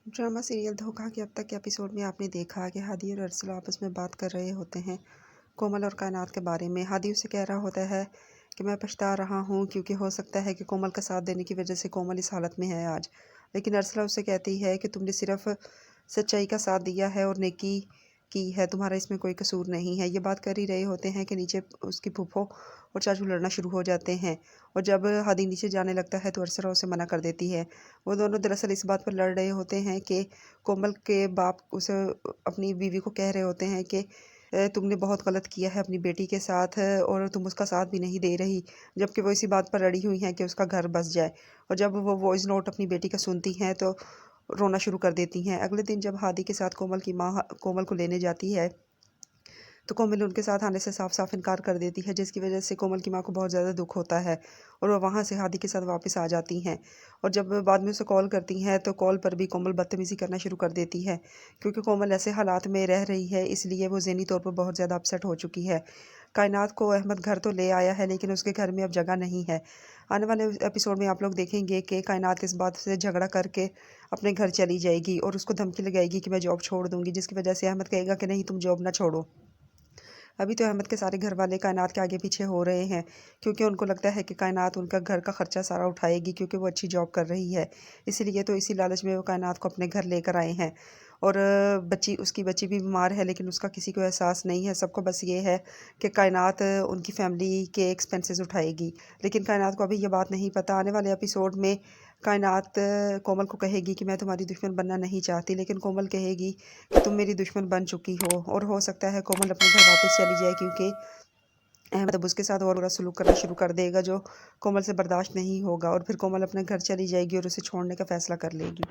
Drama serial धोखा के अब तक के एपिसोड में आपने देखा कि हादी और अरसला आपस में बात कर रहे होते हैं कोमल और कायनात के बारे में। हादी उससे कह रहा होता है कि मैं पछता रहा हूँ क्योंकि हो सकता है कि कोमल का साथ देने की वजह से कोमल इस हालत में है आज। लेकिन अरसला उससे कहती है कि तुमने सिर्फ सच्चाई का साथ दिया है और नेकी की है, तुम्हारा इसमें कोई कसूर नहीं है। ये बात कर ही रहे होते हैं कि नीचे उसकी फूफो और चाचू लड़ना शुरू हो जाते हैं। और जब हादी नीचे जाने लगता है तो अरसला उसे मना कर देती है। वो दोनों दरअसल इस बात पर लड़ रहे होते हैं कि कोमल के बाप उसे अपनी बीवी को कह रहे होते हैं कि तुमने बहुत गलत किया है अपनी बेटी के साथ और तुम उसका साथ भी नहीं दे रही, जबकि वो इसी बात पर अड़ी हुई हैं कि उसका घर बस जाए। और जब वो वॉइस नोट अपनी बेटी का सुनती हैं तो रोना शुरू कर देती हैं। अगले दिन जब हादी के साथ कोमल की माँ कोमल को लेने जाती है तो कोमल उनके साथ आने से साफ साफ इनकार कर देती है, जिसकी वजह से कोमल की माँ को बहुत ज़्यादा दुख होता है और वो वहाँ से हादी के साथ वापस आ जाती हैं। और जब बाद में उसे कॉल करती हैं तो कॉल पर भी कोमल बदतमीज़ी करना शुरू कर देती है, क्योंकि कोमल ऐसे हालात में रह रही है इसलिए वो ज़हनी तौर पर बहुत ज़्यादा अपसेट हो चुकी है। कायनात को अहमद घर तो ले आया है लेकिन उसके घर में अब जगह नहीं है। आने वाले एपिसोड में आप लोग देखेंगे कि कायनात इस बात से झगड़ा करके अपने घर चली जाएगी और उसको धमकी लगाएगी कि मैं जॉब छोड़ दूंगी, जिसकी वजह से अहमद कहेगा कि नहीं, तुम जॉब ना छोड़ो। अभी तो अहमद के सारे घर वाले कायनात के आगे पीछे हो रहे हैं, क्योंकि उनको लगता है कि कायनात उनका घर का खर्चा सारा उठाएगी क्योंकि वो अच्छी जॉब कर रही है। इसीलिए तो इसी लालच में वो कायनात को अपने घर लेकर आए हैं। और उसकी बच्ची भी बीमार है लेकिन उसका किसी को एहसास नहीं है। सबको बस ये है कि कायनात उनकी फैमिली के एक्सपेंसेस उठाएगी, लेकिन कायनात को अभी ये बात नहीं पता। आने वाले एपिसोड में कायनात कोमल को कहेगी कि मैं तुम्हारी दुश्मन बनना नहीं चाहती, लेकिन कोमल कहेगी कि तुम मेरी दुश्मन बन चुकी हो। और हो सकता है कोमल अपने घर वापस चली जाए, क्योंकि अहमद अब उसके साथ और बुरा सलूक करना शुरू कर देगा जो कोमल से बर्दाश्त नहीं होगा, और फिर कोमल अपने घर चली जाएगी और उसे छोड़ने का फैसला कर लेगी।